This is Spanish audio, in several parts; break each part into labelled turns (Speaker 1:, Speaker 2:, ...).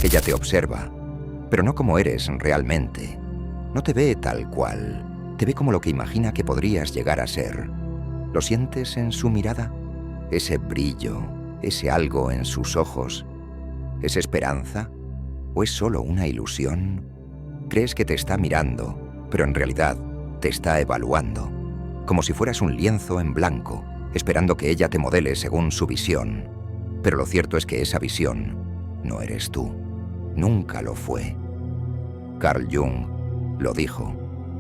Speaker 1: Ella te observa, pero no como eres realmente. No te ve tal cual, te ve como lo que imagina que podrías llegar a ser. ¿Lo sientes en su mirada? Ese brillo, ese algo en sus ojos. ¿Es esperanza? ¿O es solo una ilusión? Crees que te está mirando, pero en realidad te está evaluando, como si fueras un lienzo en blanco, esperando que ella te modele según su visión. Pero lo cierto es que esa visión no eres tú. Nunca lo fue. Carl Jung lo dijo,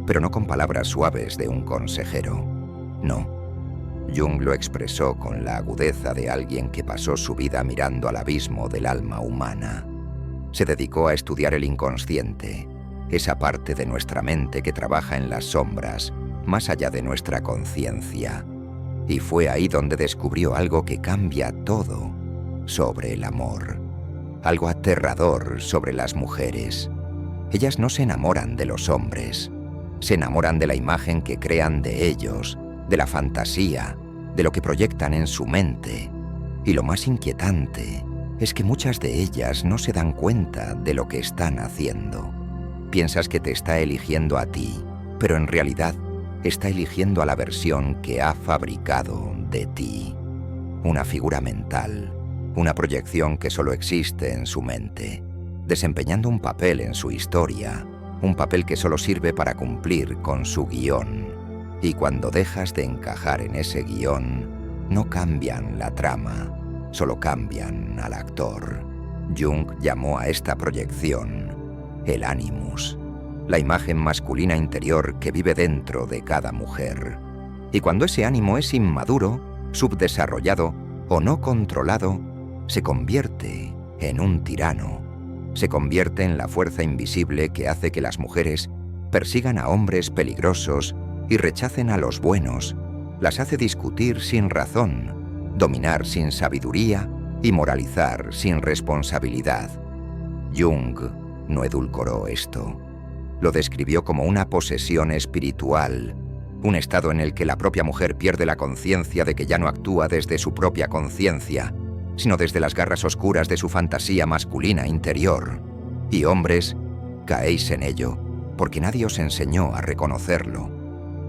Speaker 1: pero no con palabras suaves de un consejero. No. Jung lo expresó con la agudeza de alguien que pasó su vida mirando al abismo del alma humana. Se dedicó a estudiar el inconsciente, esa parte de nuestra mente que trabaja en las sombras, más allá de nuestra conciencia. Y fue ahí donde descubrió algo que cambia todo sobre el amor. Algo aterrador sobre las mujeres. Ellas no se enamoran de los hombres. Se enamoran de la imagen que crean de ellos, de la fantasía, de lo que proyectan en su mente. Y lo más inquietante es que muchas de ellas no se dan cuenta de lo que están haciendo. Piensas que te está eligiendo a ti, pero en realidad está eligiendo a la versión que ha fabricado de ti. Una figura mental, una proyección que solo existe en su mente, desempeñando un papel en su historia, un papel que solo sirve para cumplir con su guión. Y cuando dejas de encajar en ese guión, no cambian la trama, solo cambian al actor. Jung llamó a esta proyección el animus, la imagen masculina interior que vive dentro de cada mujer. Y cuando ese ánimo es inmaduro, subdesarrollado o no controlado, se convierte en un tirano. Se convierte en la fuerza invisible que hace que las mujeres persigan a hombres peligrosos y rechacen a los buenos. Las hace discutir sin razón, dominar sin sabiduría y moralizar sin responsabilidad. Jung no edulcoró esto. Lo describió como una posesión espiritual, un estado en el que la propia mujer pierde la conciencia de que ya no actúa desde su propia conciencia, sino desde las garras oscuras de su fantasía masculina interior. Y hombres, caéis en ello, porque nadie os enseñó a reconocerlo.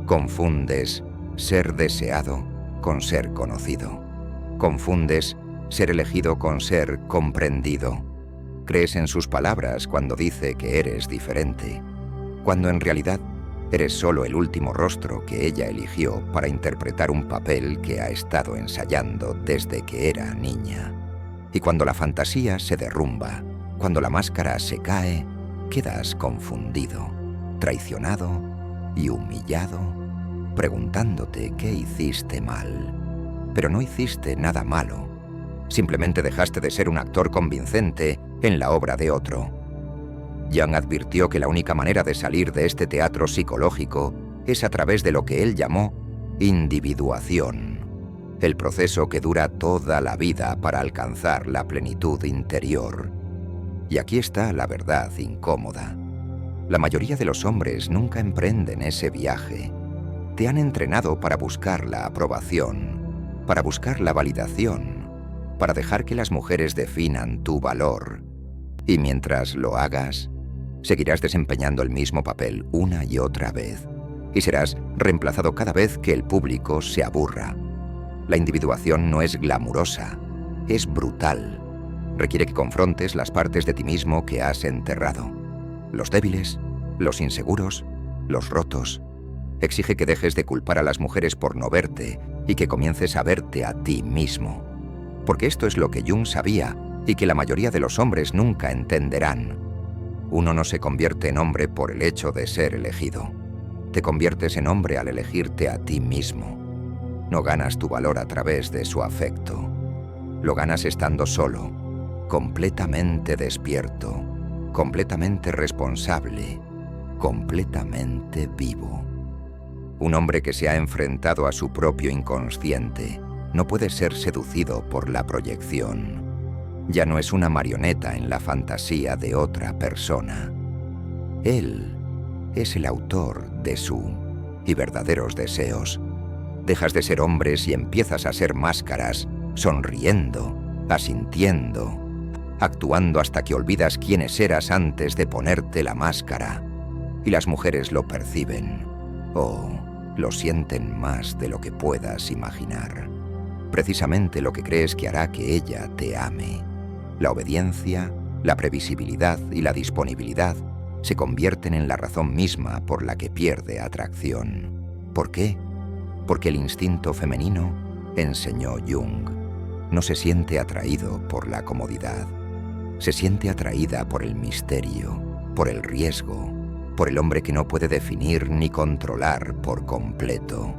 Speaker 1: Confundes ser deseado con ser conocido. Confundes ser elegido con ser comprendido. Crees en sus palabras cuando dice que eres diferente, cuando en realidad eres solo el último rostro que ella eligió para interpretar un papel que ha estado ensayando desde que era niña. Y cuando la fantasía se derrumba, cuando la máscara se cae, quedas confundido, traicionado y humillado, preguntándote qué hiciste mal. Pero no hiciste nada malo. Simplemente dejaste de ser un actor convincente en la obra de otro. Jung advirtió que la única manera de salir de este teatro psicológico es a través de lo que él llamó individuación, el proceso que dura toda la vida para alcanzar la plenitud interior. Y aquí está la verdad incómoda. La mayoría de los hombres nunca emprenden ese viaje. Te han entrenado para buscar la aprobación, para buscar la validación, para dejar que las mujeres definan tu valor. Y mientras lo hagas, seguirás desempeñando el mismo papel una y otra vez, y serás reemplazado cada vez que el público se aburra. La individuación no es glamurosa, es brutal. Requiere que confrontes las partes de ti mismo que has enterrado. Los débiles, los inseguros, los rotos. Exige que dejes de culpar a las mujeres por no verte y que comiences a verte a ti mismo. Porque esto es lo que Jung sabía y que la mayoría de los hombres nunca entenderán. Uno no se convierte en hombre por el hecho de ser elegido. Te conviertes en hombre al elegirte a ti mismo. No ganas tu valor a través de su afecto. Lo ganas estando solo, completamente despierto, completamente responsable, completamente vivo. Un hombre que se ha enfrentado a su propio inconsciente no puede ser seducido por la proyección. Ya no es una marioneta en la fantasía de otra persona. Él es el autor de su y verdaderos deseos. Dejas de ser hombres y empiezas a ser máscaras, sonriendo, asintiendo, actuando hasta que olvidas quiénes eras antes de ponerte la máscara. Y las mujeres lo perciben, o lo sienten más de lo que puedas imaginar. Precisamente lo que crees que hará que ella te ame. La obediencia, la previsibilidad y la disponibilidad se convierten en la razón misma por la que pierde atracción. ¿Por qué? Porque el instinto femenino, enseñó Jung, no se siente atraído por la comodidad. Se siente atraída por el misterio, por el riesgo, por el hombre que no puede definir ni controlar por completo.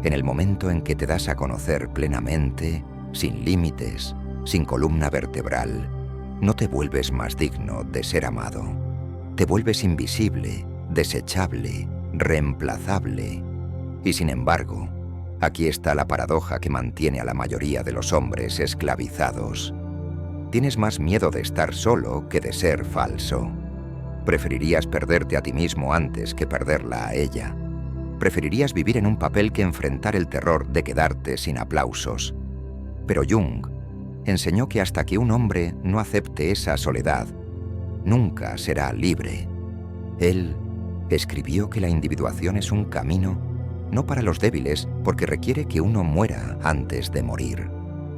Speaker 1: En el momento en que te das a conocer plenamente, sin límites, sin columna vertebral, no te vuelves más digno de ser amado. Te vuelves invisible, desechable, reemplazable. Y sin embargo, aquí está la paradoja que mantiene a la mayoría de los hombres esclavizados. Tienes más miedo de estar solo que de ser falso. Preferirías perderte a ti mismo antes que perderla a ella. Preferirías vivir en un papel que enfrentar el terror de quedarte sin aplausos. Pero Jung enseñó que hasta que un hombre no acepte esa soledad, nunca será libre. Él escribió que la individuación es un camino no para los débiles, porque requiere que uno muera antes de morir.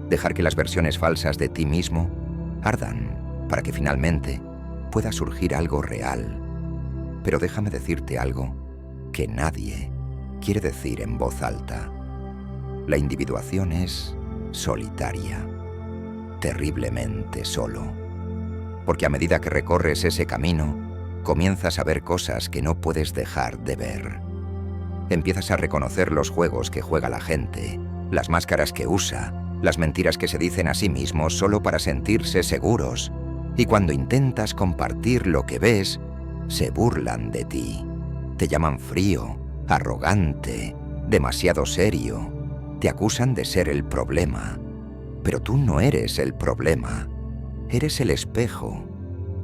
Speaker 1: Dejar que las versiones falsas de ti mismo ardan para que finalmente pueda surgir algo real. Pero déjame decirte algo que nadie quiere decir en voz alta. La individuación es solitaria, terriblemente solo. Porque a medida que recorres ese camino, comienzas a ver cosas que no puedes dejar de ver. Empiezas a reconocer los juegos que juega la gente, las máscaras que usa, las mentiras que se dicen a sí mismos solo para sentirse seguros. Y cuando intentas compartir lo que ves, se burlan de ti. Te llaman frío, arrogante, demasiado serio. Te acusan de ser el problema. Pero tú no eres el problema. Eres el espejo.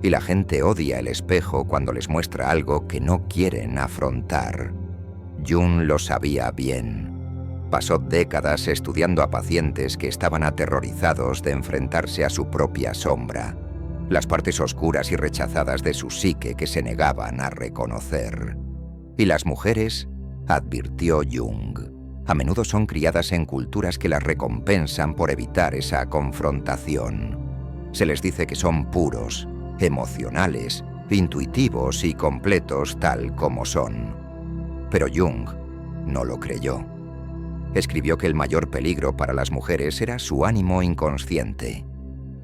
Speaker 1: Y la gente odia el espejo cuando les muestra algo que no quieren afrontar. Jung lo sabía bien. Pasó décadas estudiando a pacientes que estaban aterrorizados de enfrentarse a su propia sombra, las partes oscuras y rechazadas de su psique que se negaban a reconocer. Y las mujeres, advirtió Jung, a menudo son criadas en culturas que las recompensan por evitar esa confrontación. Se les dice que son puros, emocionales, intuitivos y completos tal como son. Pero Jung no lo creyó. Escribió que el mayor peligro para las mujeres era su ánimo inconsciente,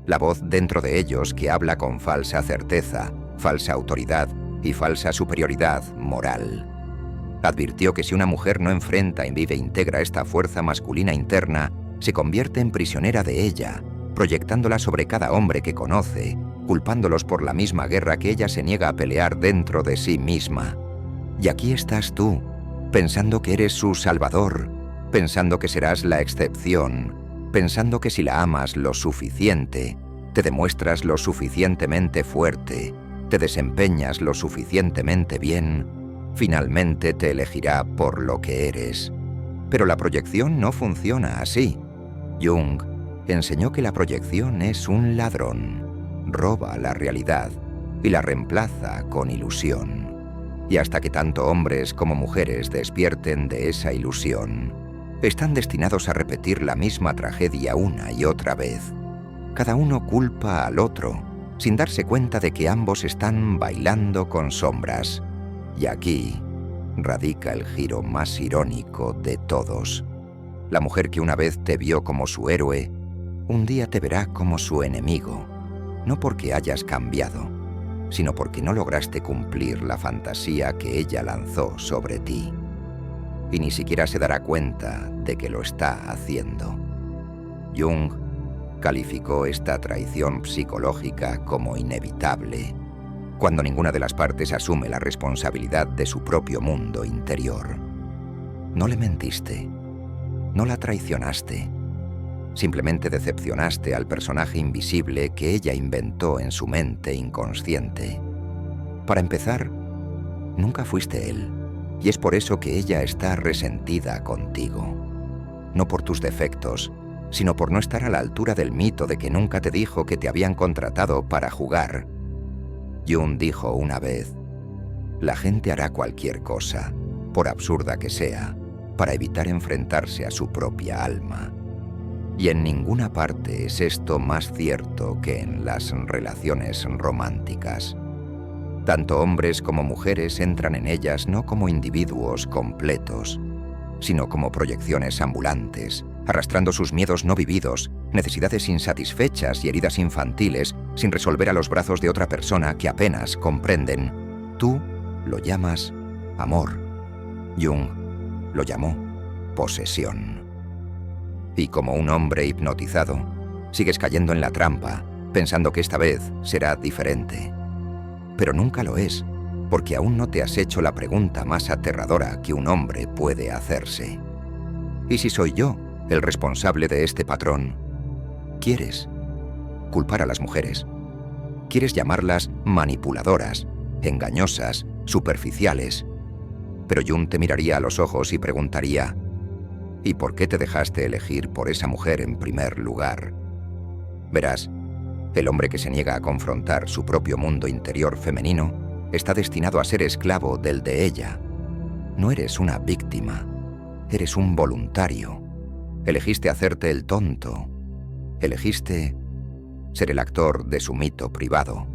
Speaker 1: la voz dentro de ellos que habla con falsa certeza, falsa autoridad y falsa superioridad moral. Advirtió que si una mujer no enfrenta y vive íntegra esta fuerza masculina interna, se convierte en prisionera de ella, proyectándola sobre cada hombre que conoce, culpándolos por la misma guerra que ella se niega a pelear dentro de sí misma. Y aquí estás tú, pensando que eres su salvador, pensando que serás la excepción, pensando que si la amas lo suficiente, te demuestras lo suficientemente fuerte, te desempeñas lo suficientemente bien, finalmente te elegirá por lo que eres. Pero la proyección no funciona así. Jung enseñó que la proyección es un ladrón, roba la realidad y la reemplaza con ilusión. Y hasta que tanto hombres como mujeres despierten de esa ilusión, están destinados a repetir la misma tragedia una y otra vez. Cada uno culpa al otro, sin darse cuenta de que ambos están bailando con sombras. Y aquí radica el giro más irónico de todos. La mujer que una vez te vio como su héroe, un día te verá como su enemigo, no porque hayas cambiado, sino porque no lograste cumplir la fantasía que ella lanzó sobre ti. Y ni siquiera se dará cuenta de que lo está haciendo. Jung calificó esta traición psicológica como inevitable, cuando ninguna de las partes asume la responsabilidad de su propio mundo interior. No le mentiste, no la traicionaste, simplemente decepcionaste al personaje invisible que ella inventó en su mente inconsciente. Para empezar, nunca fuiste él. Y es por eso que ella está resentida contigo. No por tus defectos, sino por no estar a la altura del mito de que nunca te dijo que te habían contratado para jugar. Jung dijo una vez: la gente hará cualquier cosa, por absurda que sea, para evitar enfrentarse a su propia alma. Y en ninguna parte es esto más cierto que en las relaciones románticas. Tanto hombres como mujeres entran en ellas no como individuos completos, sino como proyecciones ambulantes, arrastrando sus miedos no vividos, necesidades insatisfechas y heridas infantiles sin resolver a los brazos de otra persona que apenas comprenden. Tú lo llamas amor. Jung lo llamó posesión. Y como un hombre hipnotizado, sigues cayendo en la trampa, pensando que esta vez será diferente. Pero nunca lo es, porque aún no te has hecho la pregunta más aterradora que un hombre puede hacerse. ¿Y si soy yo el responsable de este patrón? ¿Quieres culpar a las mujeres? ¿Quieres llamarlas manipuladoras, engañosas, superficiales? Pero Jung te miraría a los ojos y preguntaría: ¿y por qué te dejaste elegir por esa mujer en primer lugar? Verás, el hombre que se niega a confrontar su propio mundo interior femenino está destinado a ser esclavo del de ella. No eres una víctima, eres un voluntario. Elegiste hacerte el tonto. Elegiste ser el actor de su mito privado.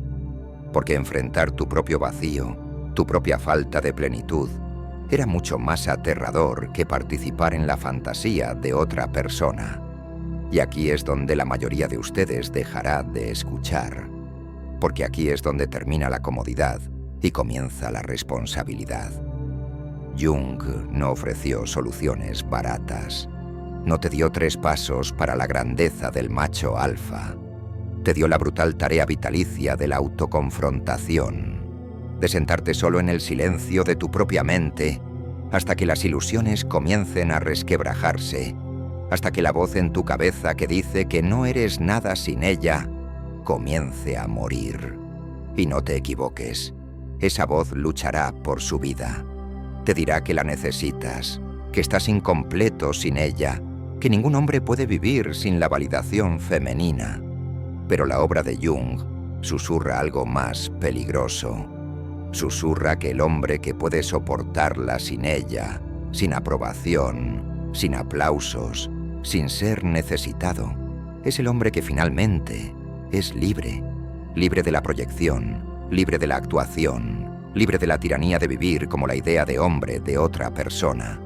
Speaker 1: Porque enfrentar tu propio vacío, tu propia falta de plenitud, era mucho más aterrador que participar en la fantasía de otra persona. Y aquí es donde la mayoría de ustedes dejará de escuchar. Porque aquí es donde termina la comodidad y comienza la responsabilidad. Jung no ofreció soluciones baratas. No te dio 3 pasos para la grandeza del macho alfa. Te dio la brutal tarea vitalicia de la autoconfrontación, de sentarte solo en el silencio de tu propia mente hasta que las ilusiones comiencen a resquebrajarse, hasta que la voz en tu cabeza que dice que no eres nada sin ella comience a morir. Y no te equivoques, esa voz luchará por su vida. Te dirá que la necesitas, que estás incompleto sin ella, que ningún hombre puede vivir sin la validación femenina. Pero la obra de Jung susurra algo más peligroso. Susurra que el hombre que puede soportarla sin ella, sin aprobación, sin aplausos, sin ser necesitado, es el hombre que finalmente es libre. Libre de la proyección, libre de la actuación, libre de la tiranía de vivir como la idea de hombre de otra persona.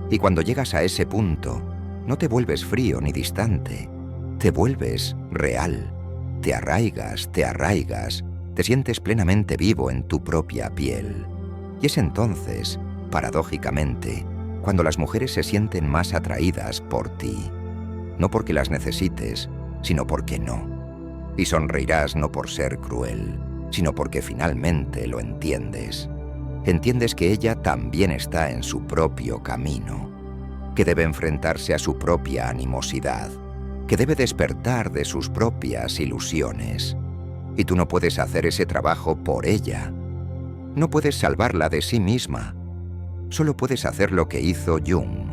Speaker 1: Y cuando llegas a ese punto, no te vuelves frío ni distante, te vuelves real. Te arraigas, te sientes plenamente vivo en tu propia piel. Y es entonces, paradójicamente, cuando las mujeres se sienten más atraídas por ti. No porque las necesites, sino porque no. Y sonreirás no por ser cruel, sino porque finalmente lo entiendes. Entiendes que ella también está en su propio camino, que debe enfrentarse a su propia animosidad, que debe despertar de sus propias ilusiones. Y tú no puedes hacer ese trabajo por ella. No puedes salvarla de sí misma. Solo puedes hacer lo que hizo Jung.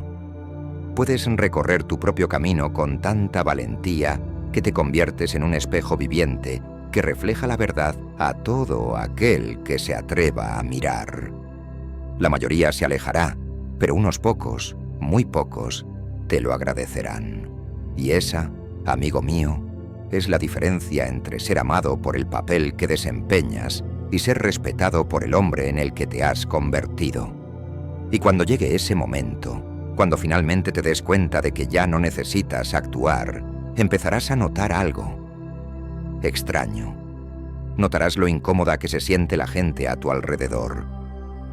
Speaker 1: Puedes recorrer tu propio camino con tanta valentía que te conviertes en un espejo viviente que refleja la verdad a todo aquel que se atreva a mirar. La mayoría se alejará, pero unos pocos, muy pocos, te lo agradecerán. Y esa, amigo mío, es la diferencia entre ser amado por el papel que desempeñas y ser respetado por el hombre en el que te has convertido. Y cuando llegue ese momento, cuando finalmente te des cuenta de que ya no necesitas actuar, empezarás a notar algo extraño. Notarás lo incómoda que se siente la gente a tu alrededor.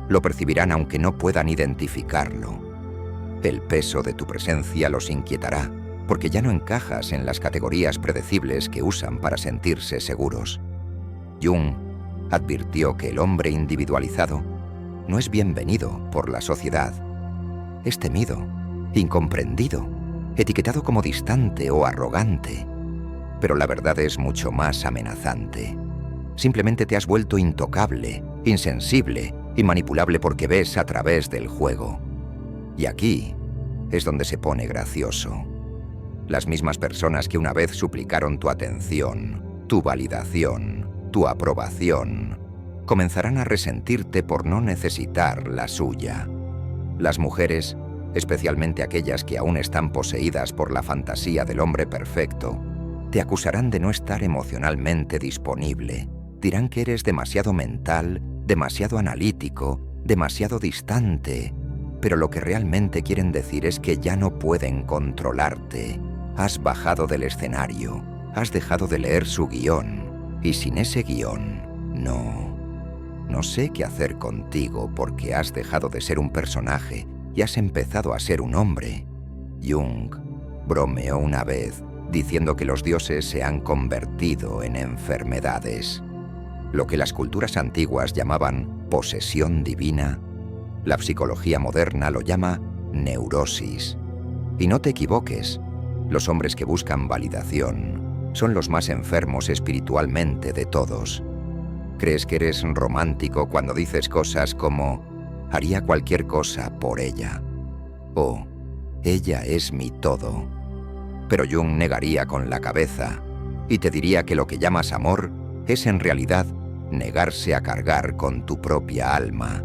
Speaker 1: Lo percibirán aunque no puedan identificarlo. El peso de tu presencia los inquietará, porque ya no encajas en las categorías predecibles que usan para sentirse seguros. Jung advirtió que el hombre individualizado no es bienvenido por la sociedad. Es temido, incomprendido, etiquetado como distante o arrogante. Pero la verdad es mucho más amenazante. Simplemente te has vuelto intocable, insensible y manipulable porque ves a través del juego. Y aquí es donde se pone gracioso. Las mismas personas que una vez suplicaron tu atención, tu validación, tu aprobación, comenzarán a resentirte por no necesitar la suya. Las mujeres, especialmente aquellas que aún están poseídas por la fantasía del hombre perfecto, te acusarán de no estar emocionalmente disponible. Dirán que eres demasiado mental, demasiado analítico, demasiado distante. Pero lo que realmente quieren decir es que ya no pueden controlarte. Has bajado del escenario, has dejado de leer su guión. Y sin ese guión, no sé qué hacer contigo porque has dejado de ser un personaje y has empezado a ser un hombre. Jung bromeó una vez diciendo que los dioses se han convertido en enfermedades. Lo que las culturas antiguas llamaban posesión divina, la psicología moderna lo llama neurosis. Y no te equivoques, los hombres que buscan validación son los más enfermos espiritualmente de todos. ¿Crees que eres romántico cuando dices cosas como «haría cualquier cosa por ella» o «ella es mi todo»? Pero Jung negaría con la cabeza y te diría que lo que llamas amor es en realidad negarse a cargar con tu propia alma.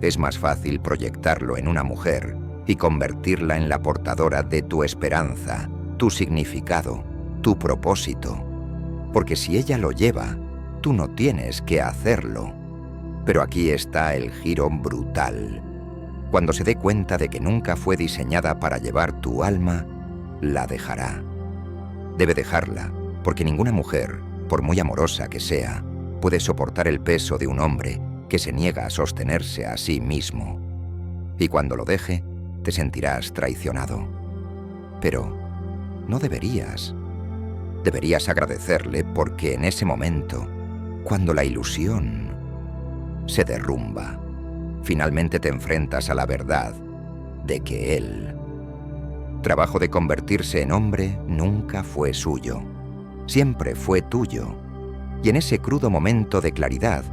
Speaker 1: Es más fácil proyectarlo en una mujer y convertirla en la portadora de tu esperanza, tu significado, tu propósito. Porque si ella lo lleva, tú no tienes que hacerlo. Pero aquí está el giro brutal. Cuando se dé cuenta de que nunca fue diseñada para llevar tu alma, la dejará. Debe dejarla, porque ninguna mujer, por muy amorosa que sea, puede soportar el peso de un hombre que se niega a sostenerse a sí mismo. Y cuando lo deje, te sentirás traicionado. Pero no deberías. Deberías agradecerle porque en ese momento, cuando la ilusión se derrumba, finalmente te enfrentas a la verdad de que él, trabajo de convertirse en hombre, nunca fue suyo. Siempre fue tuyo. Y en ese crudo momento de claridad,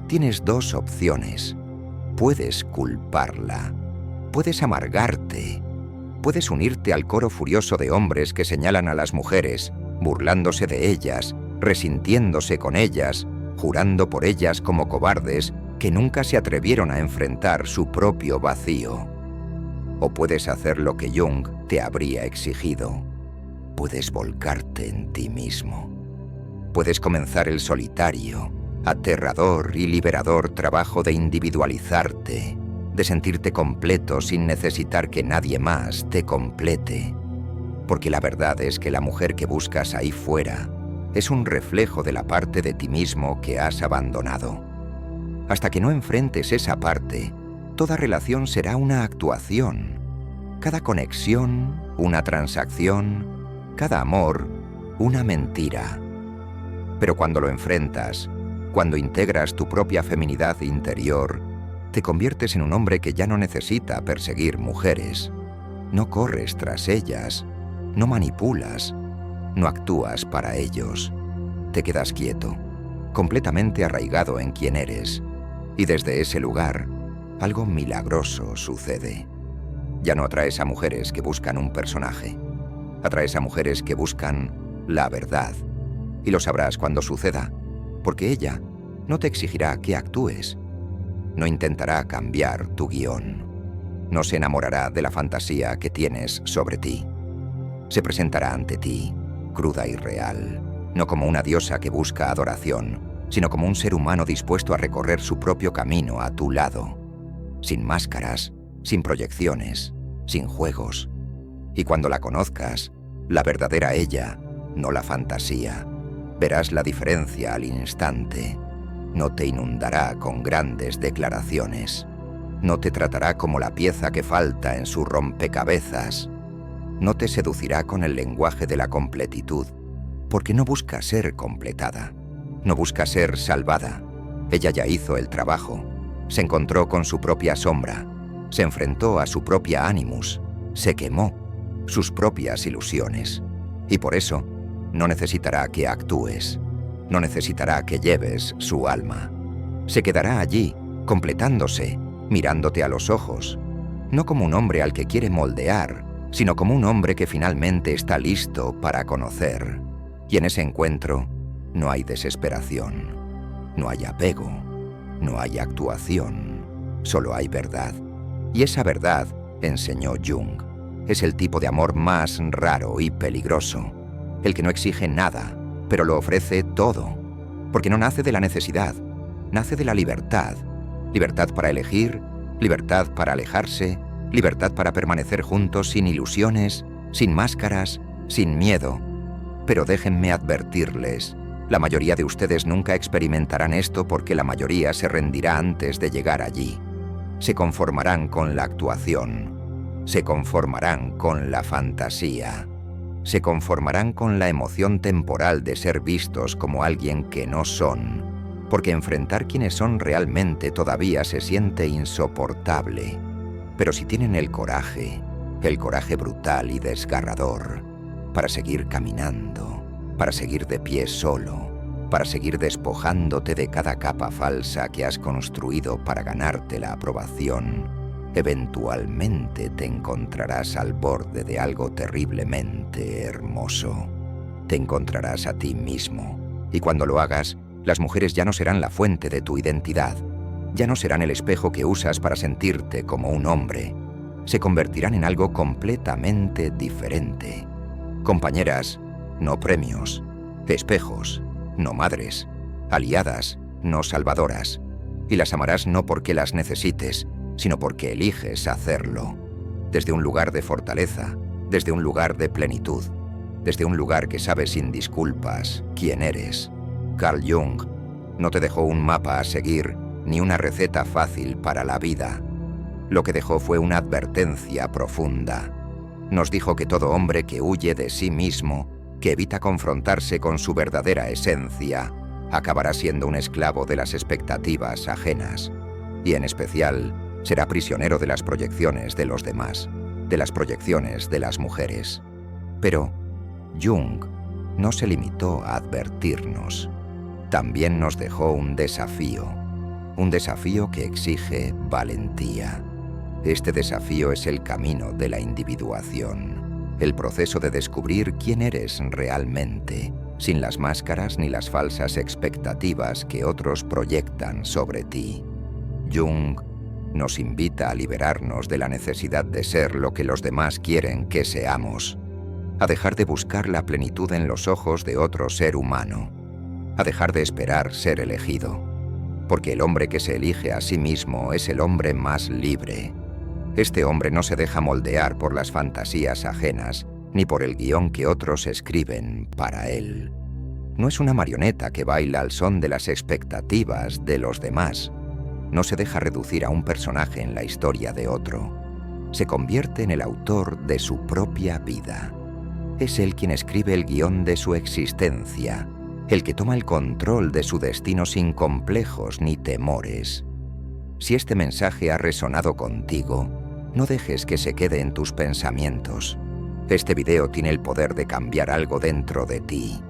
Speaker 1: tienes dos opciones. Puedes culparla. Puedes amargarte. Puedes unirte al coro furioso de hombres que señalan a las mujeres, burlándose de ellas, resintiéndose con ellas, jurando por ellas como cobardes que nunca se atrevieron a enfrentar su propio vacío. O puedes hacer lo que Jung te habría exigido. Puedes volcarte en ti mismo. Puedes comenzar el solitario, aterrador y liberador trabajo de individualizarte, de sentirte completo sin necesitar que nadie más te complete. Porque la verdad es que la mujer que buscas ahí fuera es un reflejo de la parte de ti mismo que has abandonado. Hasta que no enfrentes esa parte, toda relación será una actuación. Cada conexión, una transacción, cada amor, una mentira. Pero cuando lo enfrentas, cuando integras tu propia feminidad interior, te conviertes en un hombre que ya no necesita perseguir mujeres. No corres tras ellas, no manipulas, no actúas para ellos. Te quedas quieto, completamente arraigado en quién eres. Y desde ese lugar, algo milagroso sucede. Ya no atraes a mujeres que buscan un personaje. Atraes a mujeres que buscan la verdad. Y lo sabrás cuando suceda, porque ella no te exigirá que actúes. No intentará cambiar tu guión. No se enamorará de la fantasía que tienes sobre ti. Se presentará ante ti, cruda y real, no como una diosa que busca adoración, sino como un ser humano dispuesto a recorrer su propio camino a tu lado, sin máscaras, sin proyecciones, sin juegos. Y cuando la conozcas, la verdadera ella, no la fantasía, verás la diferencia al instante. No te inundará con grandes declaraciones. No te tratará como la pieza que falta en su rompecabezas. No te seducirá con el lenguaje de la completitud, porque no busca ser completada. No busca ser salvada. Ella ya hizo el trabajo. Se encontró con su propia sombra. Se enfrentó a su propia ánimus. Se quemó sus propias ilusiones. Y por eso, no necesitará que actúes. No necesitará que lleves su alma. Se quedará allí, completándose, mirándote a los ojos. No como un hombre al que quiere moldear, sino como un hombre que finalmente está listo para conocer. Y en ese encuentro no hay desesperación, no hay apego, no hay actuación, solo hay verdad. Y esa verdad, enseñó Jung, es el tipo de amor más raro y peligroso, el que no exige nada, pero lo ofrece todo, porque no nace de la necesidad, nace de la libertad. Libertad para elegir, libertad para alejarse, libertad para permanecer juntos sin ilusiones, sin máscaras, sin miedo. Pero déjenme advertirles, la mayoría de ustedes nunca experimentarán esto porque la mayoría se rendirá antes de llegar allí. Se conformarán con la actuación, se conformarán con la fantasía, se conformarán con la emoción temporal de ser vistos como alguien que no son, porque enfrentar quienes son realmente todavía se siente insoportable. Pero si tienen el coraje brutal y desgarrador, para seguir caminando, para seguir de pie solo, para seguir despojándote de cada capa falsa que has construido para ganarte la aprobación, eventualmente te encontrarás al borde de algo terriblemente hermoso. Te encontrarás a ti mismo, y cuando lo hagas, las mujeres ya no serán la fuente de tu identidad, ya no serán el espejo que usas para sentirte como un hombre. Se convertirán en algo completamente diferente. Compañeras, no premios. Espejos, no madres. Aliadas, no salvadoras. Y las amarás no porque las necesites, sino porque eliges hacerlo. Desde un lugar de fortaleza, desde un lugar de plenitud, desde un lugar que sabe sin disculpas quién eres. Carl Jung no te dejó un mapa a seguir ni una receta fácil para la vida. Lo que dejó fue una advertencia profunda. Nos dijo que todo hombre que huye de sí mismo, que evita confrontarse con su verdadera esencia, acabará siendo un esclavo de las expectativas ajenas, y en especial será prisionero de las proyecciones de los demás, de las proyecciones de las mujeres. Pero Jung no se limitó a advertirnos. También nos dejó un desafío que exige valentía. Este desafío es el camino de la individuación, el proceso de descubrir quién eres realmente, sin las máscaras ni las falsas expectativas que otros proyectan sobre ti. Jung nos invita a liberarnos de la necesidad de ser lo que los demás quieren que seamos, a dejar de buscar la plenitud en los ojos de otro ser humano, a dejar de esperar ser elegido, porque el hombre que se elige a sí mismo es el hombre más libre. Este hombre no se deja moldear por las fantasías ajenas, ni por el guión que otros escriben para él. No es una marioneta que baila al son de las expectativas de los demás. No se deja reducir a un personaje en la historia de otro. Se convierte en el autor de su propia vida. Es él quien escribe el guión de su existencia, el que toma el control de su destino sin complejos ni temores. Si este mensaje ha resonado contigo, no dejes que se quede en tus pensamientos. Este video tiene el poder de cambiar algo dentro de ti.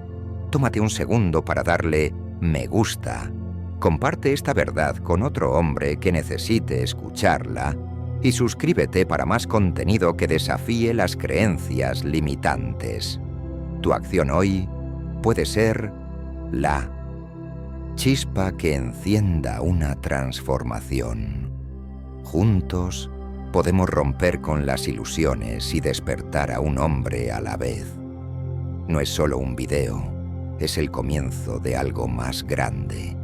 Speaker 1: Tómate un segundo para darle me gusta. Comparte esta verdad con otro hombre que necesite escucharla y suscríbete para más contenido que desafíe las creencias limitantes. Tu acción hoy puede ser la chispa que encienda una transformación. Juntos podemos romper con las ilusiones y despertar a un hombre a la vez. No es solo un video, es el comienzo de algo más grande.